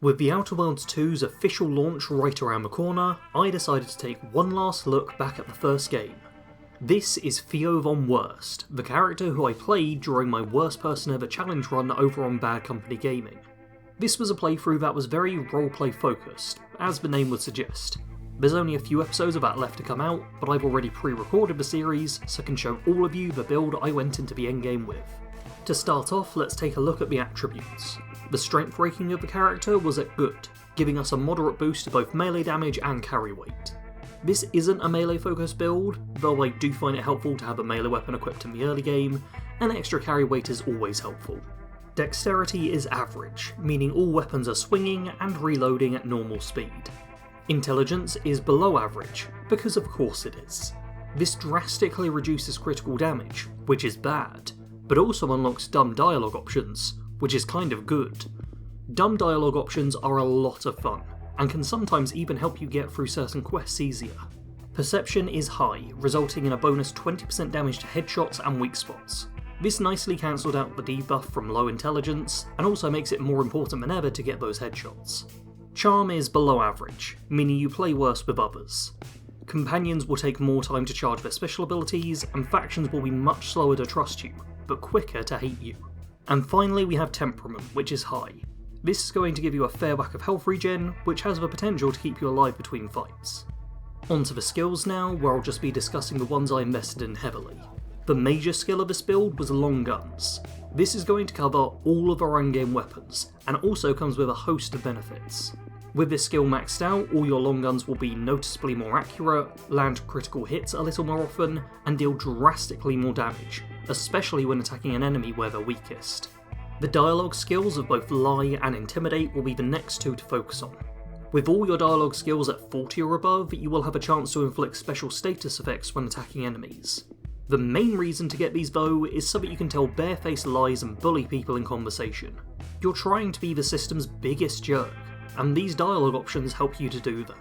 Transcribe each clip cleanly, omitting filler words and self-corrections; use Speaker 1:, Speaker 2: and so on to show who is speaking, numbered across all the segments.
Speaker 1: With The Outer Worlds 2's official launch right around the corner, I decided to take one last look back at the first game. This is Theo Von Wurst, the character who I played during my worst person ever challenge run over on Bad Company Gaming. This was a playthrough that was very roleplay focused, as the name would suggest. There's only a few episodes of that left to come out, but I've already pre-recorded the series, so I can show all of you the build I went into the endgame with. To start off, let's take a look at the attributes. The strength rating of the character was at good, giving us a moderate boost to both melee damage and carry weight. This isn't a melee focused build, though I do find it helpful to have a melee weapon equipped in the early game, and extra carry weight is always helpful. Dexterity is average, meaning all weapons are swinging and reloading at normal speed. Intelligence is below average, because of course it is. This drastically reduces critical damage, which is bad, but also unlocks dumb dialogue options, which is kind of good. Dumb dialogue options are a lot of fun, and can sometimes even help you get through certain quests easier. Perception is high, resulting in a bonus 20% damage to headshots and weak spots. This nicely cancelled out the debuff from low intelligence, and also makes it more important than ever to get those headshots. Charm is below average, meaning you play worse with others. Companions will take more time to charge their special abilities, and factions will be much slower to trust you, but quicker to hate you. And finally we have Temperament, which is high. This is going to give you a fair whack of health regen, which has the potential to keep you alive between fights. Onto the skills now, where I'll just be discussing the ones I invested in heavily. The major skill of this build was long guns. This is going to cover all of our in-game weapons, and also comes with a host of benefits. With this skill maxed out, all your long guns will be noticeably more accurate, land critical hits a little more often, and deal drastically more damage, especially when attacking an enemy where they're weakest. The dialogue skills of both Lie and Intimidate will be the next two to focus on. With all your dialogue skills at 40 or above, you will have a chance to inflict special status effects when attacking enemies. The main reason to get these though is so that you can tell barefaced lies and bully people in conversation. You're trying to be the system's biggest jerk, and these dialogue options help you to do that.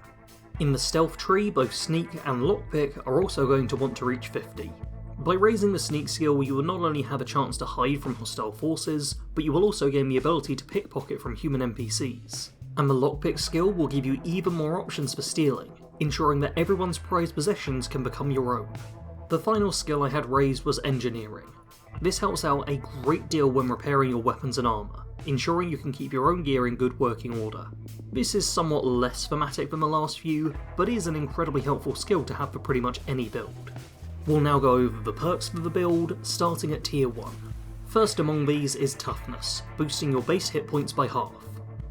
Speaker 1: In the stealth tree, both Sneak and Lockpick are also going to want to reach 50. By raising the Sneak skill, you will not only have a chance to hide from hostile forces, but you will also gain the ability to pickpocket from human NPCs. And the Lockpick skill will give you even more options for stealing, ensuring that everyone's prized possessions can become your own. The final skill I had raised was Engineering. This helps out a great deal when repairing your weapons and armour, ensuring you can keep your own gear in good working order. This is somewhat less thematic than the last few, but is an incredibly helpful skill to have for pretty much any build. We'll now go over the perks for the build, starting at tier 1. First among these is Toughness, boosting your base hit points by half.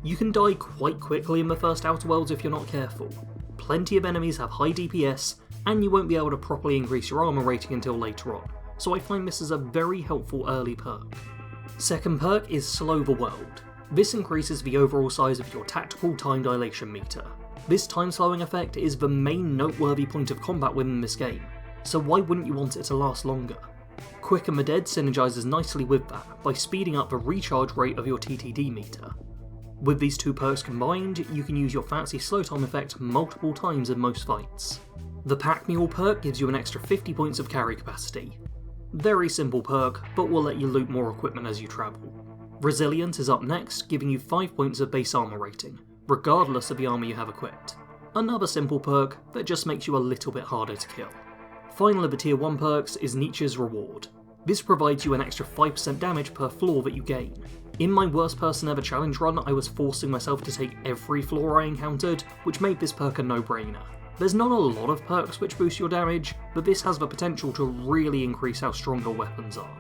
Speaker 1: You can die quite quickly in the first Outer Worlds if you're not careful. Plenty of enemies have high DPS, and you won't be able to properly increase your armour rating until later on, so I find this is a very helpful early perk. Second perk is Slow the World. This increases the overall size of your tactical time dilation meter. This time slowing effect is the main noteworthy point of combat within this game, so why wouldn't you want it to last longer? Quicken the Dead synergizes nicely with that by speeding up the recharge rate of your TTD meter. With these two perks combined, you can use your fancy slow time effect multiple times in most fights. The Pack Mule perk gives you an extra 50 points of carry capacity. Very simple perk, but will let you loot more equipment as you travel. Resilient is up next, giving you 5 points of base armour rating, regardless of the armour you have equipped. Another simple perk that just makes you a little bit harder to kill. Final of the tier 1 perks is Nietzsche's Reward. This provides you an extra 5% damage per floor that you gain. In my worst person ever challenge run, I was forcing myself to take every floor I encountered, which made this perk a no-brainer. There's not a lot of perks which boost your damage, but this has the potential to really increase how strong your weapons are.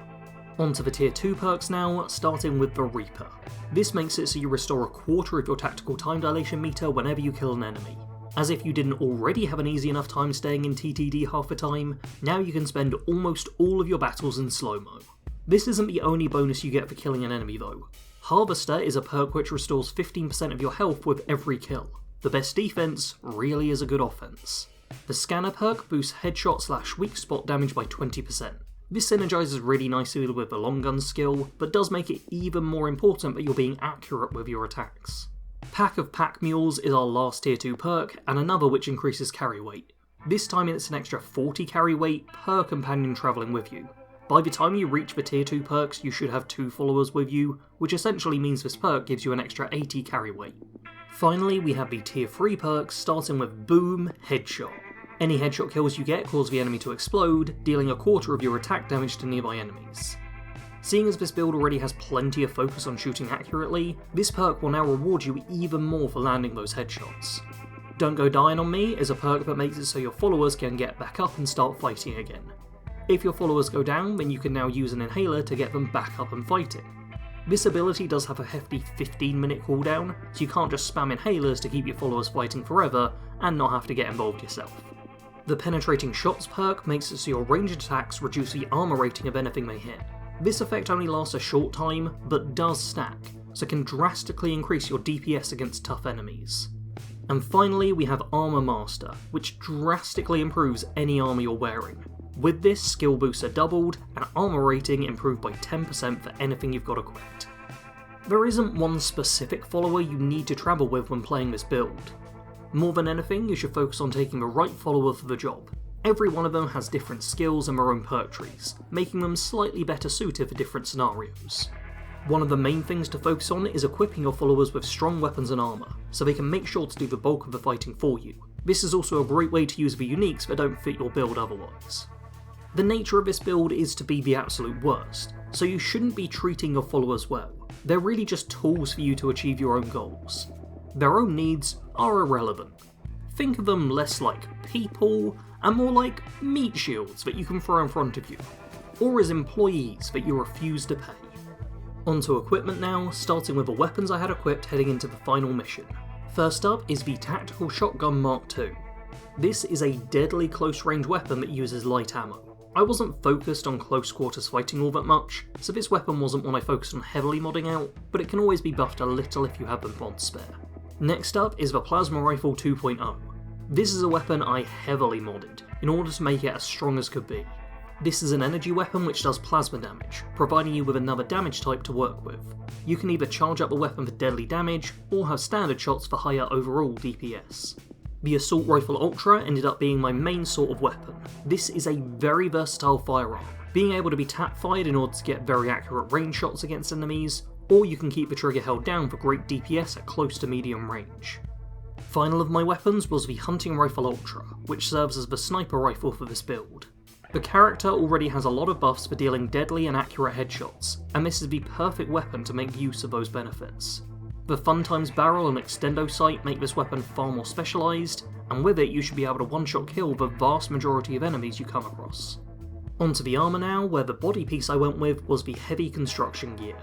Speaker 1: Onto the tier 2 perks now, starting with the Reaper. This makes it so you restore a quarter of your tactical time dilation meter whenever you kill an enemy. As if you didn't already have an easy enough time staying in TTD half the time, now you can spend almost all of your battles in slow-mo. This isn't the only bonus you get for killing an enemy though. Harvester is a perk which restores 15% of your health with every kill. The best defense really is a good offense. The Scanner perk boosts headshot / weak spot damage by 20%. This synergizes really nicely with the long gun skill, but does make it even more important that you're being accurate with your attacks. Pack of Pack Mules is our last tier 2 perk, and another which increases carry weight. This time it's an extra 40 carry weight per companion travelling with you. By the time you reach the tier 2 perks, you should have 2 followers with you, which essentially means this perk gives you an extra 80 carry weight. Finally, we have the tier 3 perks, starting with Boom Headshot. Any headshot kills you get cause the enemy to explode, dealing a quarter of your attack damage to nearby enemies. Seeing as this build already has plenty of focus on shooting accurately, this perk will now reward you even more for landing those headshots. Don't Go Dying on Me is a perk that makes it so your followers can get back up and start fighting again. If your followers go down, then you can now use an inhaler to get them back up and fighting. This ability does have a hefty 15-minute cooldown, so you can't just spam inhalers to keep your followers fighting forever and not have to get involved yourself. The Penetrating Shots perk makes it so your ranged attacks reduce the armor rating of anything they hit. This effect only lasts a short time, but does stack, so can drastically increase your DPS against tough enemies. And finally, we have Armor Master, which drastically improves any armor you're wearing. With this, skill boosts are doubled, and armor rating improved by 10% for anything you've got equipped. There isn't one specific follower you need to travel with when playing this build. More than anything, you should focus on taking the right follower for the job. Every one of them has different skills and their own perk trees, making them slightly better suited for different scenarios. One of the main things to focus on is equipping your followers with strong weapons and armour, so they can make sure to do the bulk of the fighting for you. This is also a great way to use the uniques that don't fit your build otherwise. The nature of this build is to be the absolute worst, so you shouldn't be treating your followers well. They're really just tools for you to achieve your own goals. Their own needs are irrelevant. Think of them less like people, and more like meat shields that you can throw in front of you, or as employees that you refuse to pay. Onto equipment now, starting with the weapons I had equipped heading into the final mission. First up is the Tactical Shotgun Mark II. This is a deadly close range weapon that uses light ammo. I wasn't focused on close quarters fighting all that much, so this weapon wasn't one I focused on heavily modding out, but it can always be buffed a little if you have the mods spare. Next up is the Plasma Rifle 2.0. This is a weapon I heavily modded, in order to make it as strong as could be. This is an energy weapon which does plasma damage, providing you with another damage type to work with. You can either charge up the weapon for deadly damage, or have standard shots for higher overall DPS. The Assault Rifle Ultra ended up being my main sort of weapon. This is a very versatile firearm, being able to be tap-fired in order to get very accurate range shots against enemies, or you can keep the trigger held down for great DPS at close to medium range. Final of my weapons was the Hunting Rifle Ultra, which serves as the sniper rifle for this build. The character already has a lot of buffs for dealing deadly and accurate headshots, and this is the perfect weapon to make use of those benefits. The Fun Times Barrel and Extendo Sight make this weapon far more specialised, and with it you should be able to one-shot kill the vast majority of enemies you come across. Onto the armour now, where the body piece I went with was the Heavy Construction Gear.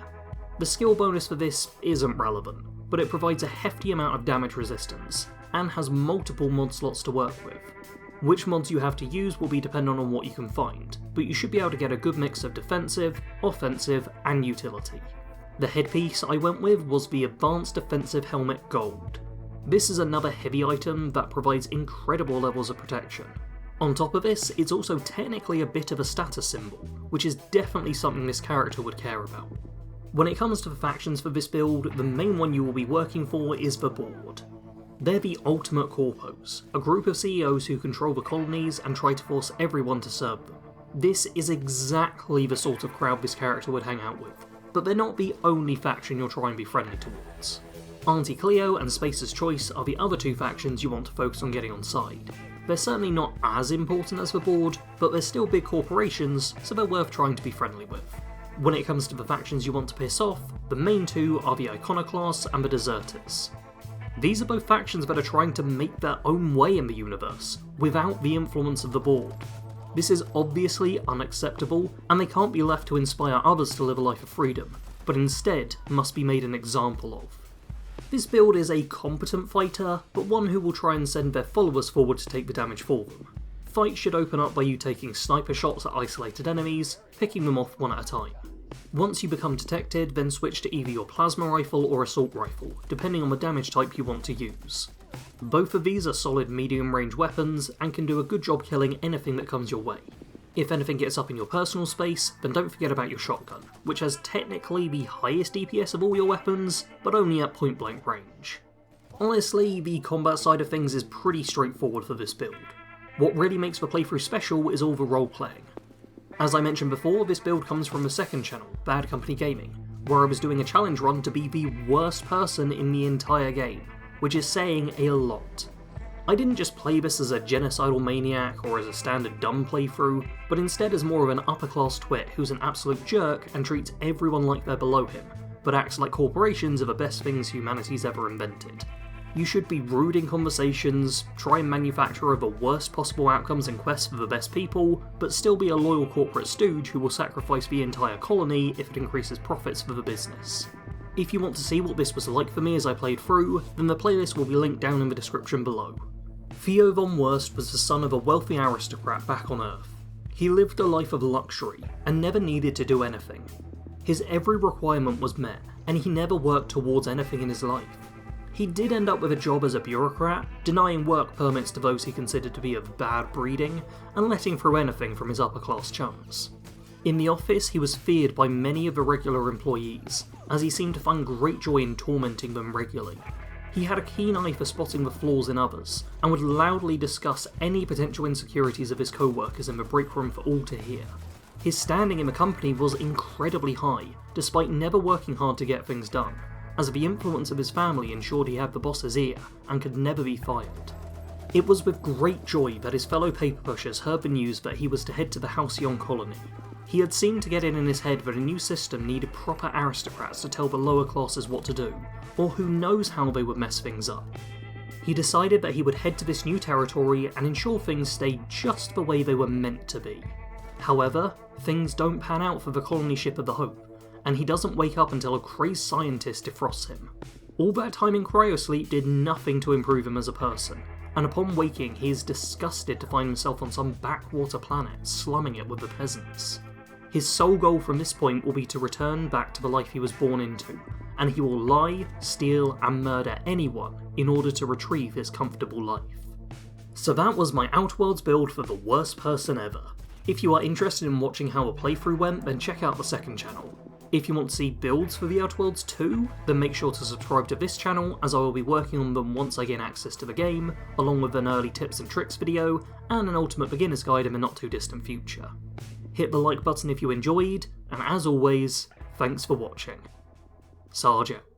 Speaker 1: The skill bonus for this isn't relevant, but it provides a hefty amount of damage resistance, and has multiple mod slots to work with. Which mods you have to use will be dependent on what you can find, but you should be able to get a good mix of defensive, offensive, and utility. The headpiece I went with was the Advanced Defensive Helmet Gold. This is another heavy item that provides incredible levels of protection. On top of this, it's also technically a bit of a status symbol, which is definitely something this character would care about. When it comes to the factions for this build, the main one you will be working for is the Board. They're the ultimate corpos, a group of CEOs who control the colonies and try to force everyone to serve them. This is exactly the sort of crowd this character would hang out with, but they're not the only faction you'll try and be friendly towards. Auntie Cleo and Spacer's Choice are the other two factions you want to focus on getting on side. They're certainly not as important as the Board, but they're still big corporations, so they're worth trying to be friendly with. When it comes to the factions you want to piss off, the main two are the Iconoclasts and the Deserters. These are both factions that are trying to make their own way in the universe, without the influence of the Board. This is obviously unacceptable, and they can't be left to inspire others to live a life of freedom, but instead must be made an example of. This build is a competent fighter, but one who will try and send their followers forward to take the damage for them. Fights should open up by you taking sniper shots at isolated enemies, picking them off one at a time. Once you become detected, then switch to either your plasma rifle or assault rifle, depending on the damage type you want to use. Both of these are solid medium range weapons, and can do a good job killing anything that comes your way. If anything gets up in your personal space, then don't forget about your shotgun, which has technically the highest DPS of all your weapons, but only at point blank range. Honestly, the combat side of things is pretty straightforward for this build. What really makes the playthrough special is all the role playing. As I mentioned before, this build comes from the second channel, Bad Company Gaming, where I was doing a challenge run to be the worst person in the entire game. which is saying a lot. I didn't just play this as a genocidal maniac or as a standard dumb playthrough, but instead as more of an upper-class twit who's an absolute jerk and treats everyone like they're below him, but acts like corporations are the best things humanity's ever invented. You should be rude in conversations, try and manufacture the worst possible outcomes in quest for the best people, but still be a loyal corporate stooge who will sacrifice the entire colony if it increases profits for the business. If you want to see what this was like for me as I played through, then the playlist will be linked down in the description below. Theo Von Wurst was the son of a wealthy aristocrat back on Earth. He lived a life of luxury, and never needed to do anything. His every requirement was met, and he never worked towards anything in his life. He did end up with a job as a bureaucrat, denying work permits to those he considered to be of bad breeding, and letting through anything from his upper-class chums. In the office, he was feared by many of the regular employees, as he seemed to find great joy in tormenting them regularly. He had a keen eye for spotting the flaws in others, and would loudly discuss any potential insecurities of his co-workers in the break room for all to hear. His standing in the company was incredibly high, despite never working hard to get things done, as the influence of his family ensured he had the boss's ear and could never be fired. It was with great joy that his fellow paper pushers heard the news that he was to head to the Halcyon colony. He had seemed to get it in his head that a new system needed proper aristocrats to tell the lower classes what to do, or who knows how they would mess things up. He decided that he would head to this new territory and ensure things stayed just the way they were meant to be. However, things don't pan out for the colony ship of the Hope, and he doesn't wake up until a crazed scientist defrosts him. All that time in cryosleep did nothing to improve him as a person, and upon waking he is disgusted to find himself on some backwater planet, slumming it with the peasants. His sole goal from this point will be to return back to the life he was born into, and he will lie, steal, and murder anyone in order to retrieve his comfortable life. So that was my Outworlds build for the worst person ever. If you are interested in watching how the playthrough went, then check out the second channel. If you want to see builds for the Outworlds 2, then make sure to subscribe to this channel, as I will be working on them once I gain access to the game, along with an early tips and tricks video, and an ultimate beginner's guide in the not too distant future. Hit the like button if you enjoyed, and as always, thanks for watching. Sarge out.